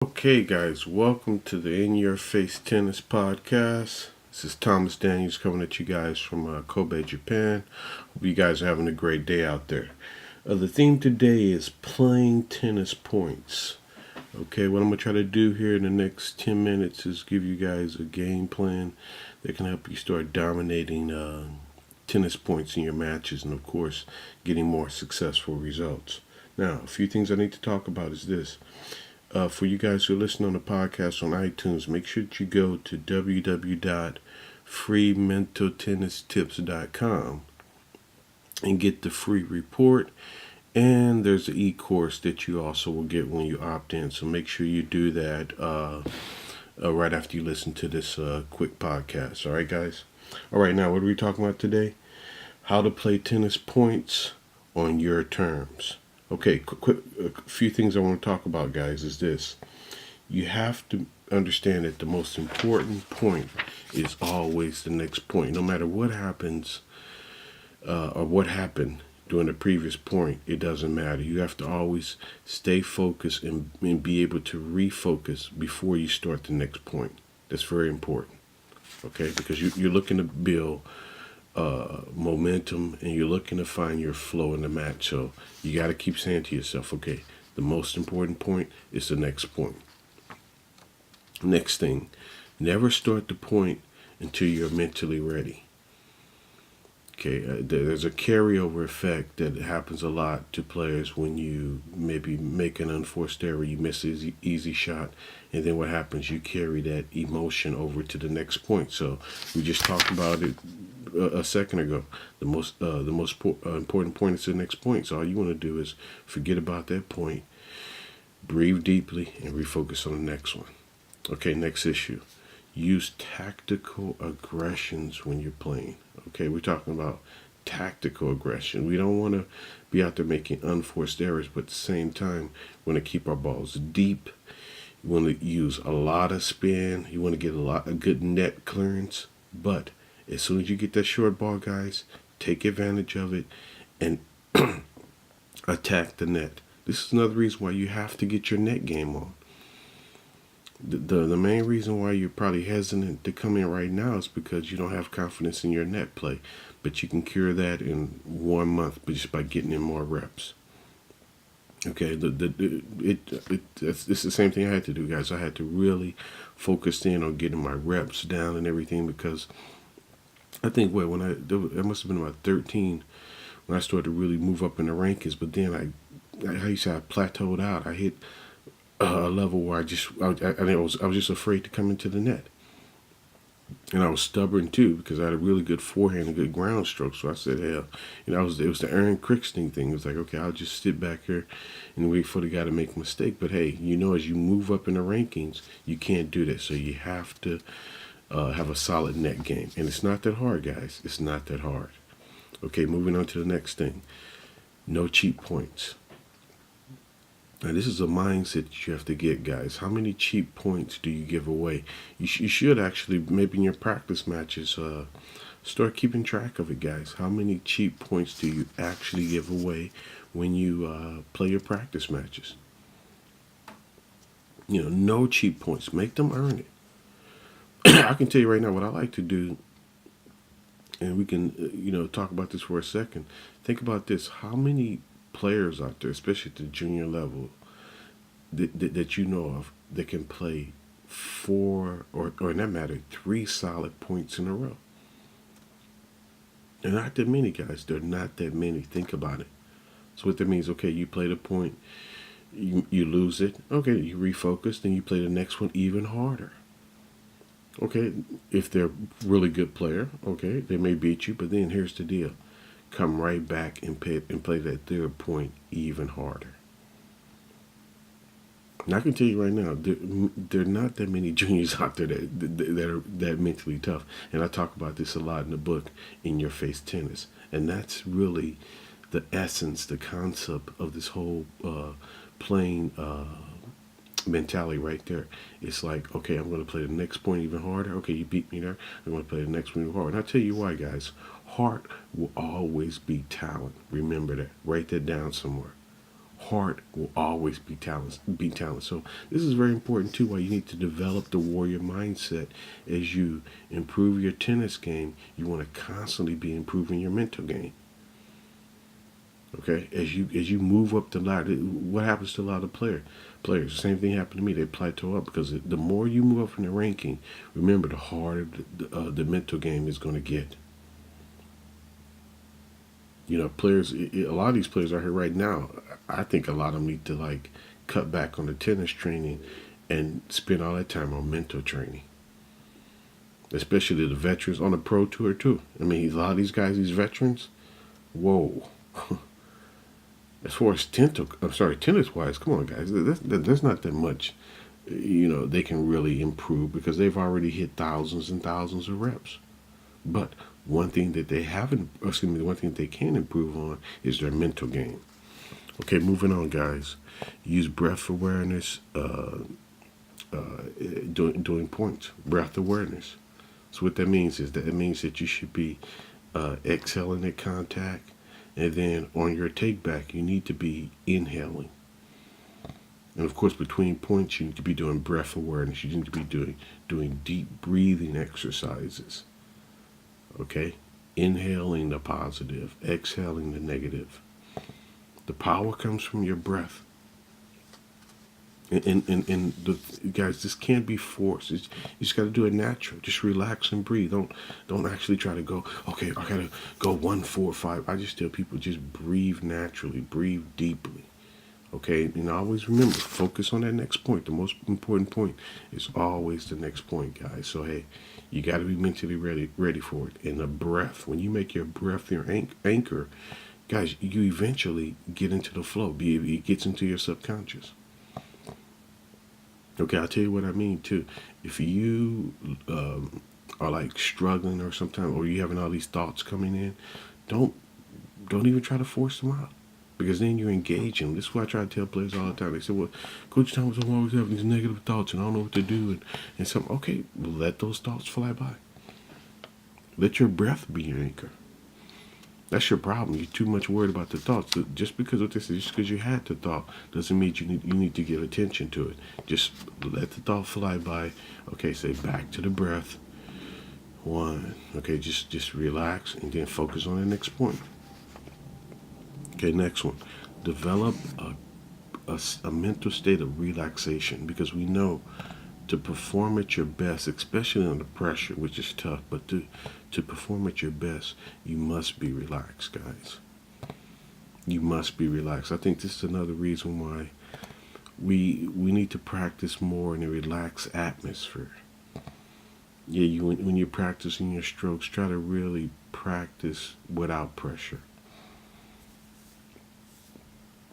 Okay, guys, welcome to the In Your Face Tennis Podcast. This is Thomas Daniels coming at you guys from Kobe, Japan. Hope you guys are having a great day out there. The theme today is playing tennis points. Okay, what I'm going to try to do here in the next 10 minutes is give you guys a game plan that can help you start dominating tennis points in your matches and, of course, getting more successful results. Now, a few things I need to talk about is this. For you guys who listen on the podcast on iTunes, make sure that you go to www.freementaltennistips.com and get the free report. And there's an e-course that you also will get when you opt in. So make sure you do that right after you listen to this quick podcast. All right, guys? All right, now what are we talking about today? How to play tennis points on your terms. Okay, a few things I want to talk about, guys, is this. You have to understand that the most important point is always the next point. No matter what happens or what happened during the previous point, it doesn't matter. You have to always stay focused and be able to refocus before you start the next point. That's very important, okay? Because you're looking to build momentum and you're looking to find your flow in the match. So you got to keep saying to yourself, okay, the most important point is the next point. Next thing, never start the point until you're mentally ready. Okay, there's a carryover effect that happens a lot to players when you maybe make an unforced error, you miss an easy shot, and then what happens? You carry that emotion over to the next point. So we just talked about it a second ago. The most important point is the next point. So all you want to do is forget about that point, breathe deeply, and refocus on the next one. Okay, next issue. Use tactical aggressions when you're playing. Okay, we're talking about tactical aggression. We don't want to be out there making unforced errors, but at the same time, we want to keep our balls deep. You want to use a lot of spin. You want to get a good net clearance. But as soon as you get that short ball, guys, take advantage of it and attack the net. This is another reason why you have to get your net game on. The main reason why you're probably hesitant to come in right now is because you don't have confidence in your net play. But you can cure that in 1 month just by getting in more reps. Okay, it's the same thing I had to do, guys. I had to really focus in on getting my reps down and everything because I think it must have been about 13 when I started to really move up in the rankings. But then I plateaued out. I hit a level where I was just afraid to come into the net, and I was stubborn too because I had a really good forehand and good ground stroke. So I said, hell, it was the Aaron Crickston thing. It was like, okay, I'll just sit back here and wait for the guy to make a mistake. But hey, as you move up in the rankings, you can't do that. So you have to have a solid net game, and it's not that hard, guys. It's not that hard. Okay, moving on to the next thing. No cheap points. Now, this is a mindset that you have to get, guys. How many cheap points do you give away? You should actually, maybe in your practice matches, start keeping track of it, guys. How many cheap points do you actually give away when you play your practice matches? No cheap points. Make them earn it. I can tell you right now what I like to do, and we can, talk about this for a second. Think about this. How many players out there, especially at the junior level, that you know of that can play 4 or in that matter 3 solid points in a row? They're not that many, guys. They're not that many. Think about it. So what that means, okay, you play the point, you lose it. Okay, you refocus, then you play the next one even harder. Okay, if they're a really good player, okay, they may beat you, but then here's the deal. Come right back and play that third point even harder. And I can tell you right now, there are not that many juniors out there that are that mentally tough. And I talk about this a lot in the book, In Your Face Tennis. And that's really the essence, the concept of this whole playing mentality right there. It's like, okay, I'm going to play the next point even harder. Okay, you beat me there. I'm going to play the next one even harder. And I'll tell you why, guys. Heart will always beat talent. Remember that. Write that down somewhere. heart will always be talent. So this is very important too. Why you need to develop the warrior mindset as you improve your tennis game. You want to constantly be improving your mental game. Okay, as you move up the ladder, what happens to a lot of players? The same thing happened to me. They plateau up because the more you move up in the ranking, remember, the harder the mental game is going to get. You know, players. A lot of these players out here right now, I think a lot of them need to like cut back on the tennis training and spend all that time on mental training. Especially the veterans on the pro tour too. I mean, a lot of these guys, these veterans, whoa. As far as tennis wise, come on, guys. There's not that much, they can really improve because they've already hit thousands and thousands of reps. But one thing that one thing that they can improve on is their mental game. Okay, moving on, guys. Use breath awareness, doing points. Breath awareness. So what that means is that it means that you should be exhaling at contact. And then on your take back, you need to be inhaling. And of course, between points, you need to be doing breath awareness. You need to be doing deep breathing exercises. Okay? Inhaling the positive, exhaling the negative. The power comes from your breath. And guys, this can't be forced. You just got to do it natural. Just relax and breathe. Don't actually try to go, okay, I got to go 1, 4, 5. I just tell people just breathe naturally, breathe deeply. Okay, and always remember, focus on that next point. The most important point is always the next point, guys. So hey, you got to be mentally ready for it. And the breath, when you make your breath your anchor, guys, you eventually get into the flow. It gets into your subconscious. Okay, I'll tell you what I mean too. If you are like struggling or sometimes, or you having all these thoughts coming in, don't even try to force them out, because then you're engaging. This is what I try to tell players all the time. They say, "Well, Coach Thomas, I'm always having these negative thoughts, and I don't know what to do." And some, okay, let those thoughts fly by. Let your breath be your anchor. That's your problem. You're too much worried about the thoughts. Just because you had the thought doesn't mean you need to give attention to it. Just let the thought fly by. Okay, say back to the breath. 1. Okay, just relax and then focus on the next point. Okay, next one. Develop a mental state of relaxation, because we know to perform at your best, especially under pressure, which is tough, but to perform at your best, you must be relaxed, guys. You must be relaxed. I think this is another reason why we need to practice more in a relaxed atmosphere. Yeah, when you're practicing your strokes, try to really practice without pressure.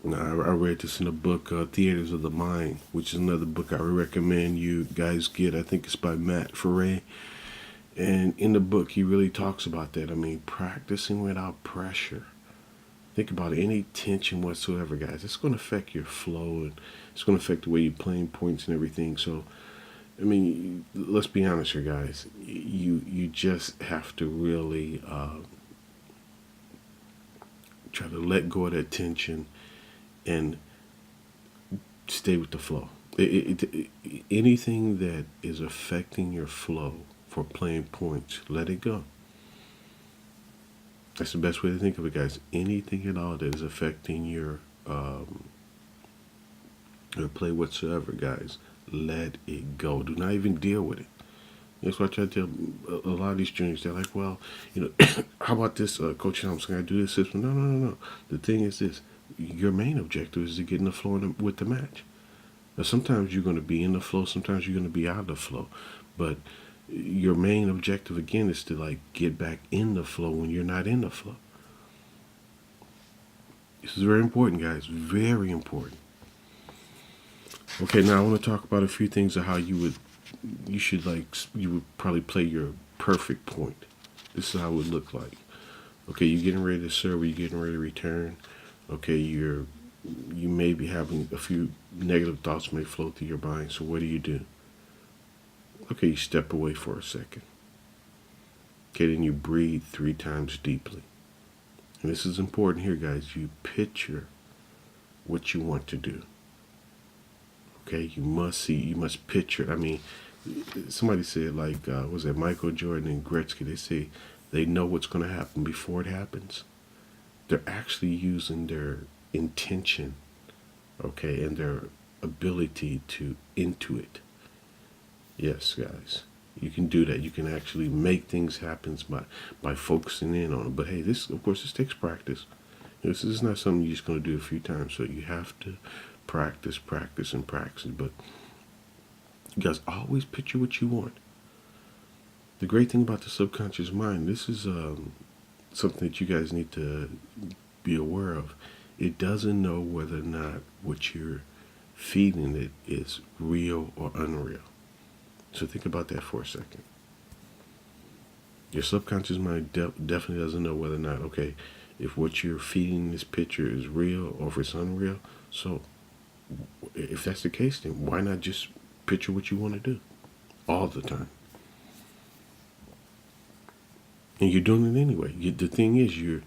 Now, I read this in a book, Theaters of the Mind, which is another book I would recommend you guys get. I think it's by Matt Ferre. And in the book, he really talks about that. I mean, practicing without pressure. Think about it, any tension whatsoever, guys. It's going to affect your flow, and it's going to affect the way you're playing points and everything. So, I mean, let's be honest here, guys. You just have to really try to let go of that tension and stay with the flow. Anything that is affecting your flow for playing points, let it go. That's the best way to think of it, guys. Anything at all that is affecting your play whatsoever, guys, let it go. Do not even deal with it. That's what I try to tell a lot of these juniors. They're like, well, how about this, Coach Thompson? Can I do this system? No. The thing is this. Your main objective is to get in the flow with the match. Now, sometimes you're going to be in the flow, sometimes you're going to be out of the flow. But your main objective, again, is to like get back in the flow when you're not in the flow. This is very important, guys. Very important. Okay, now I want to talk about a few things of how you would probably play your perfect point. This is how it would look like. Okay, you're getting ready to serve, or you're getting ready to return. Okay, you may be having a few negative thoughts may flow through your mind. So what do? Okay, you step away for a second. Okay, then you breathe 3 times deeply. And this is important here, guys. You picture what you want to do. Okay, you must picture. I mean, somebody said like, was it Michael Jordan and Gretzky? They say they know what's going to happen before it happens. They're actually using their intention, okay, and their ability to intuit. Yes, guys, you can do that. You can actually make things happen by focusing in on it. But hey, this of course this takes practice. This is not something you're just going to do a few times. So you have to practice, practice, and practice. But you guys always picture what you want. The great thing about the subconscious mind, this is something that you guys need to be aware of. It doesn't know whether or not what you're feeding it is real or unreal. So think about that for a second. Your subconscious mind definitely doesn't know whether or not, okay, if what you're feeding this picture is real or if it's unreal. So if that's the case, then why not just picture what you want to do all the time? And you're doing it anyway. The thing is, you're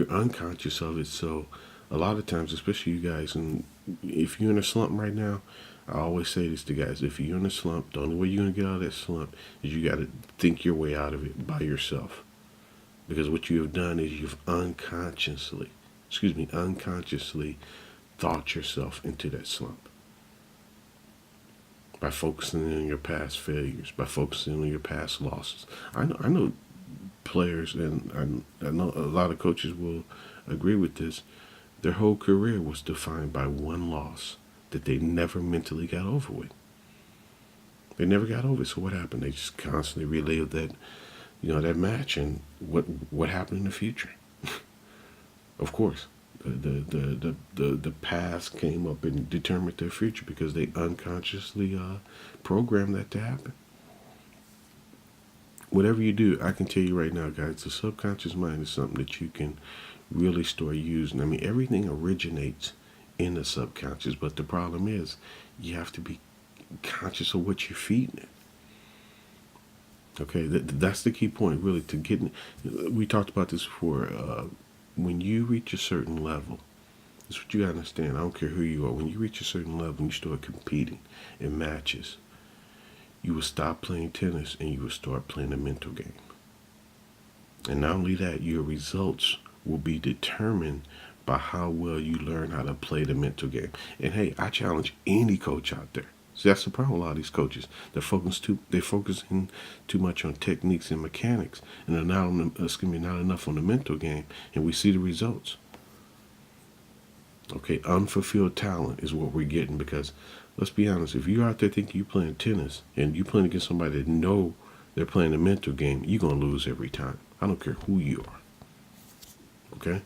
unconscious of it. So a lot of times, especially you guys, and if you're in a slump right now, I always say this to guys: if you're in a slump, the only way you're gonna get out of that slump is you got to think your way out of it by yourself. Because what you have done is you've unconsciously thought yourself into that slump by focusing on your past failures, by focusing on your past losses. I know players, and I know a lot of coaches will agree with this. Their whole career was defined by one loss that they never mentally got over with. They never got over it. So what happened? They just constantly relived that match and what happened in the future. Of course, the past came up and determined their future because they unconsciously programmed that to happen. Whatever you do, I can tell you right now, guys, the subconscious mind is something that you can really start using. I mean, everything originates in the subconscious, but the problem is you have to be conscious of what you're feeding it. Okay, that's the key point, really, to getting. We talked about this before. When you reach a certain level, that's what you gotta understand. I don't care who you are. When you reach a certain level and you start competing in matches, you will stop playing tennis and you will start playing a mental game. And not only that, your results will be determined by how well you learn how to play the mental game. And hey, I challenge any coach out there. See, that's the problem with a lot of these coaches. They're focusing too much on techniques and mechanics, and they're not enough on the mental game. And we see the results. Okay, unfulfilled talent is what we're getting because, let's be honest, if you're out there thinking you're playing tennis and you're playing against somebody that know they're playing a mental game, you're gonna lose every time. I don't care who you are. Okay.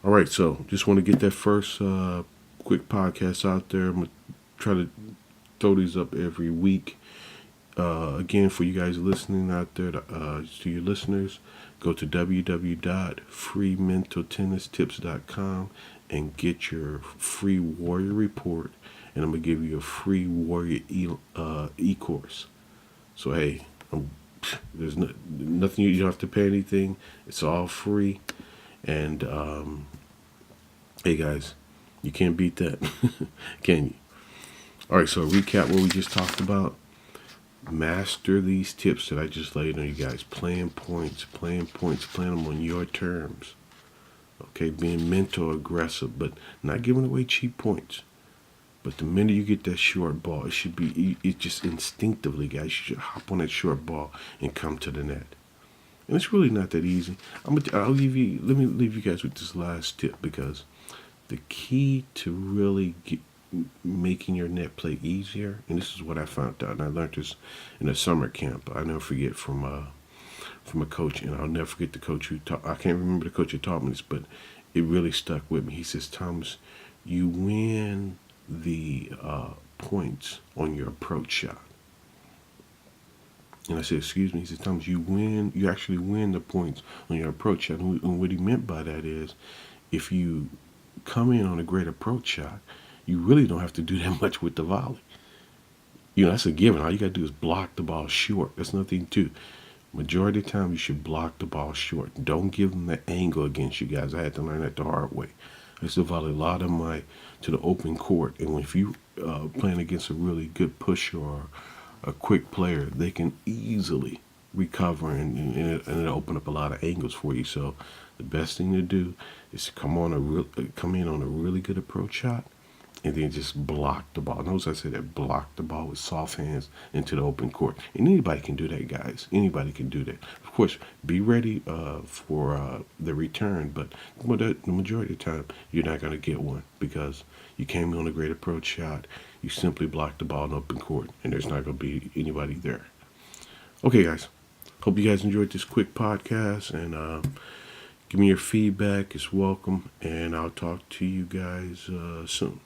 All right, so just want to get that first quick podcast out there. I'm gonna try to throw these up every week. Again, for you guys listening out there, to your listeners, go to www.freementaltennistips.com and get your free warrior report, and I'm gonna give you a free warrior e-course. So hey, there's nothing, you don't have to pay anything. It's all free, and hey guys, you can't beat that, can you? All right, so recap what we just talked about. Master these tips that I just laid on you guys. Playing points, playing them on your terms. Okay, being mental aggressive, but not giving away cheap points. But the minute you get that short ball, it just instinctively, guys, you should hop on that short ball and come to the net. And it's really not that easy. Let me leave you guys with this last tip, because the key to really making your net play easier, and this is what I found out, and I learned this in a summer camp. I never forget from a coach, and I'll never forget the coach who taught. I can't remember the coach who taught me this, but it really stuck with me. He says, Thomas, you win the points on your approach shot. And I said, excuse me. He said, Thomas, you actually win the points on your approach shot. And what he meant by that is, if you come in on a great approach shot, you really don't have to do that much with the volley. That's a given. All you got to do is block the ball short. That's nothing to. Majority of the time, you should block the ball short. Don't give them the angle against you guys. I had to learn that the hard way. I used to volley a lot of my to the open court, and if you playing against a really good pusher or a quick player, they can easily recover and it'll open up a lot of angles for you. So the best thing to do is to come in on a really good approach shot and then just block the ball. Notice I said that, block the ball with soft hands into the open court. And anybody can do that, guys. Anybody can do that. Of course, be ready for the return, but the majority of the time, you're not going to get one because you came on a great approach shot. You simply block the ball in open court, and there's not going to be anybody there. Okay, guys. Hope you guys enjoyed this quick podcast, and give me your feedback. It's welcome, and I'll talk to you guys soon.